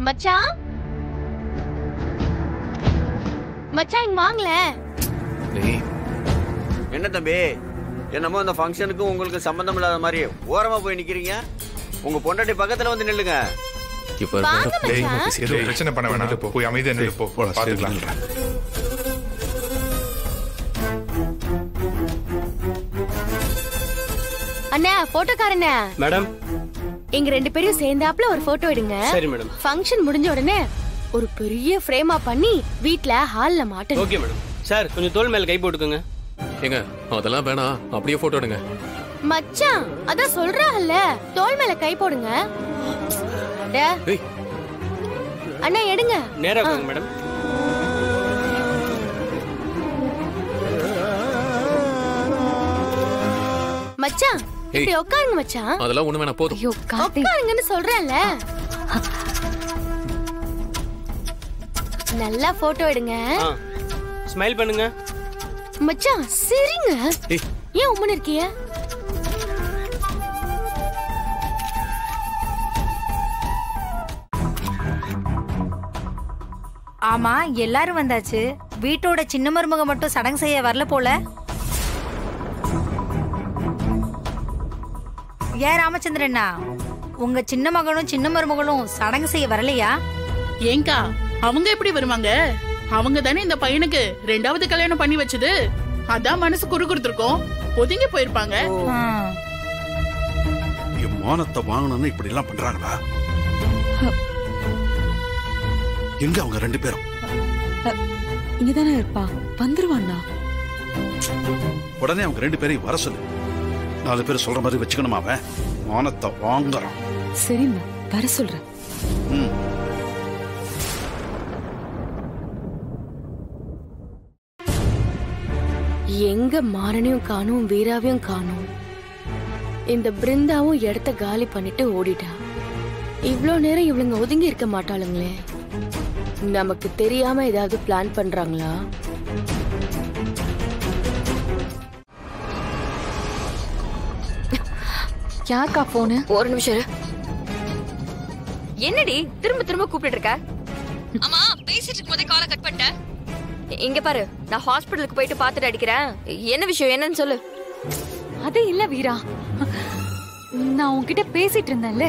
மச்சான் மச்சான் இங்க வாங்கல. என்ன தம்பி, என்னமோ அந்த ஃபங்க்ஷனுக்கு உங்களுக்கு சம்பந்தம் இல்லாத மாதிரி ஓரமா போய் நிக்கிறீங்க. உங்க பொண்டாட்டி பக்கத்துல வந்து நில்லுங்க. பிரச்சனை பண்ண வேணாம், போய் அமைதியா நில்லு. பாத்துக்கலாம். அண்ணா போட்டோக்காரண்ணா. மேடம், எங்க 2 பேரும் சேர்ந்தாப்ல ஒரு போட்டோ எடுங்க. சரி மேடம். ஃபங்க்ஷன் முடிஞ்ச உடனே ஒரு பெரிய ஃப்ரேமா பண்ணி வீட்ல ஹால்ல மாட்டணும். Okay madam. சார் கொஞ்சம் தோள் மேல கை போட்டுக்கோங்க. ஏங்க அதெல்லாம் வேணாம், அப்படியே போட்டோ எடுங்க. மச்சான் அதான் சொல்றாங்கல்ல, தோள் மேல கை போடுங்க. அண்ணா எடுங்க. நேரா வாங்க மேடம். மச்சான் இப்படி உட்காருங்க மச்சான். அதெல்லாம் ஒண்ணு வேணா, போதும். உட்காருங்கன்னு சொல்றேன்ல. நல்லா போட்டோ எடுங்க. ஸ்மைல் பண்ணுங்க. மச்சான் சரிங்க. ஏன் உம்மன் இருக்கிய? ஆமா, எல்லாரும் வந்தாச்சு. வீட்டோட சின்ன மருமக மட்டும் சடங்கு செய்ய வரல போல. ஏன் ராமச்சந்திரனா, உங்க சின்ன மகனும் சின்ன மருமகளும் சடங்கு செய்ய வரலையா? ஏங்கா அவங்க எப்படி வருவாங்க? அவங்க தானே இந்த பையனுக்கு 2வது கல்யாணம் பண்ணி வச்சது. அதான் மனசு குறுகுறுத்திருக்கோம், ஒதுங்கி போயிருப்பாங்க. மானத்தை வாங்கணும்னு இப்படி எல்லாம் பண்றாங்களா? எங்க அவங்க 2 பேரும்? இங்கதானே இருப்பா, வந்துருவாண்ணா. உடனே அவங்க 2 பேரையும் வர சொல்லு. 4 பேர் சொல்ற மாதிரி வச்சுக்கணுமா? அவன் மானத்தை வாங்குறான். சரிண்ணா, வர சொல்றேன். எங்க மாறனையும் காணும், வீராவையும் காணும். இந்த பிருந்தாவும் இடத்த காலி பண்ணிட்டு ஓடிட்டா. இவ்ளோ நேரம் இவளுங்க ஒதுங்கி இருக்க மாட்டாளுங்களே. நமக்கு தெரியாம ஏதாவது பிளான் பண்றாங்களா? யாருக்கா போனு? ஒரு நிமிஷம். என்னடி திரும்ப திரும்ப கூப்பிட்டு இருக்க? அம்மா பேசிட்டு இருக்கும்போதே காலை கட் பண்ணிட்டேன். இங்க பாரு, நான் ஹாஸ்பிடலுக்கு போயிட்டு பாத்துட்டு அடிக்கிறேன். என்ன விஷயம், என்னன்னு சொல்லு. அது இல்ல வீரா, நான் உன்கிட்ட பேசிட்டு இருந்தேன்ல,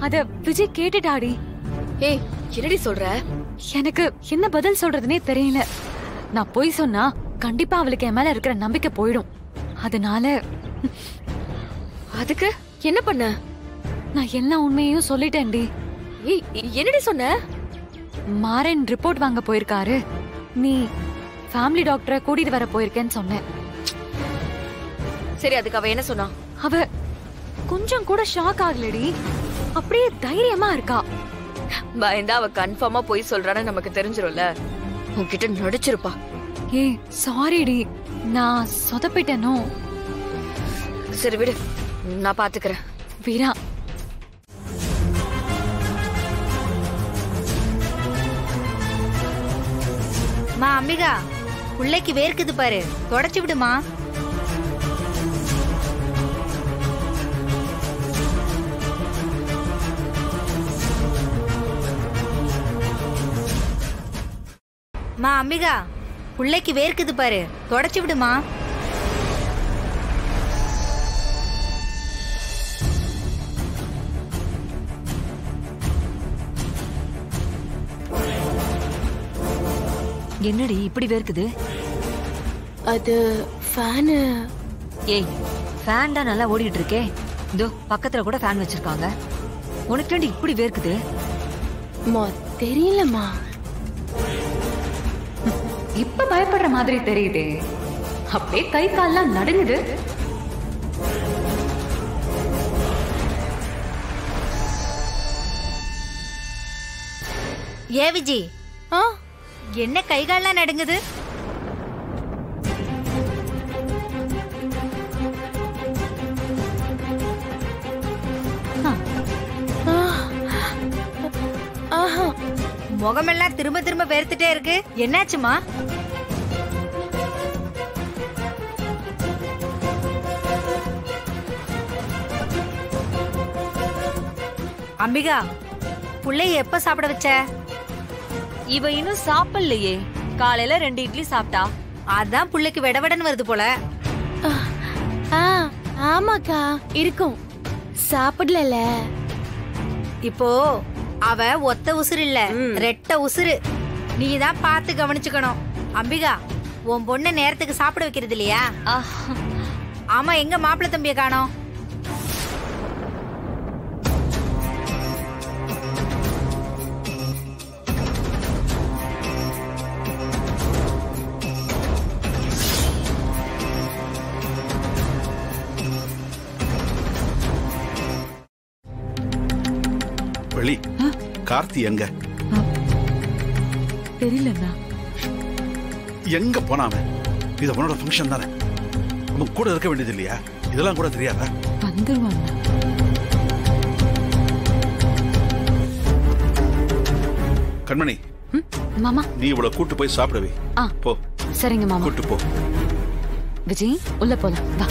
அத விஜய் கேட்டுட்டாடி. ஏய் என்னடி சொல்ற? எனக்கு என்ன பதில் சொல்றதுனே தெரியல. நான் போய் சொன்னா கண்டிப்பா அவளுக்கு என் மேல இருக்கிற நம்பிக்கை போயிடும். அதனால அதுக்கு என்ன பண்ண? நான் எல்லா உண்மையையும் சொல்லிட்டேன்டி. ஏய் என்னடி சொன்ன? மாறன் ரிப்போர்ட் வாங்க போயிருக்காரு, நீ ஃபேமிலி டாக்டரை கூட்டிட்டு வர போயிருக்கேன்னு சொன்னேன். சரி, அதுக்கு அவ என்ன சொன்னா? அவ கொஞ்சம் கூட ஷாக் ஆகலடி, அப்படியே தைரியமா இருக்கா. பயந்தா அவ கன்ஃபார்மா போய் சொல்றான்னு நமக்கு தெரிஞ்சிரும்ல. உன்கிட்ட நடிச்சிருப்பா. ஏய் சாரிடி, நான் சொதப்பிட்டேனோ. சரி விடு, நான் பாத்துக்கிறேன். வீரா, மா அம்பிகா, பிள்ளைக்கு வேர்க்குது பாரு, தொடச்சு விடுமா. மா அம்பிகா, பிள்ளைக்கு வேர்க்குது பாரு, தொடச்சு விடுமா. என்னடி இப்படி வேர்க்குது? அது ஃபேன். ஏய், ஃபேன் தான் நல்லா ஓடிட்டு இருக்கே. இதோ பக்கத்துல கூட ஃபேன் வச்சிருக்காங்க. உனக்கு ஏன்டி இப்படி வேர்க்குது? தெரியலம்மா. இப்ப பயப்படுற மாதிரி தெரியுதே, அப்படியே கை கால்லாம் நடுங்குது. ஏ விஜி, என்ன கைகால்லாம் நடுங்குது? முகமெல்லாம் திரும்ப திரும்ப வேர்த்துட்டே இருக்கு, என்னாச்சுமா? அம்பிகா, புள்ளைய எப்ப சாப்பிட வச்ச? இவ இன்னும் சாப்பிடலையே. காலையில 2 இட்லி சாப்பிட்டா. அதான் புள்ளைக்கு வெடவெடன்னு வருது போல. ஆமாக்கா இருக்கும், சாப்பிடல. இப்போ அவ ஒத்த உசுறு இல்ல, ரெட்ட உசுறு. நீதான் பார்த்து கவனிச்சுக்கணும். அம்பிகா, உன் பொண்ணு நேரத்துக்கு சாப்பிட வைக்கிறது இல்லையா? ஆமா, எங்க மாப்பிள்ளை தம்பிய காணோம்? வெளி கார்த்தி எங்க? தெரியலண்ணா. எங்க போனாம? இது அவனோட ஃபங்க்ஷன் தானே, அவன் கூட இருக்க வேண்டியது இல்லையா? இதெல்லாம் கூட தெரியாதா? வந்துருவாங்க. கண்மணி, மாமா நீ இவ்வளவு கூட்டு போய் சாப்பிடுவே. போ. சரிங்க மாமா. கூட்டு போ. விஜய், உள்ள போலாம் வா.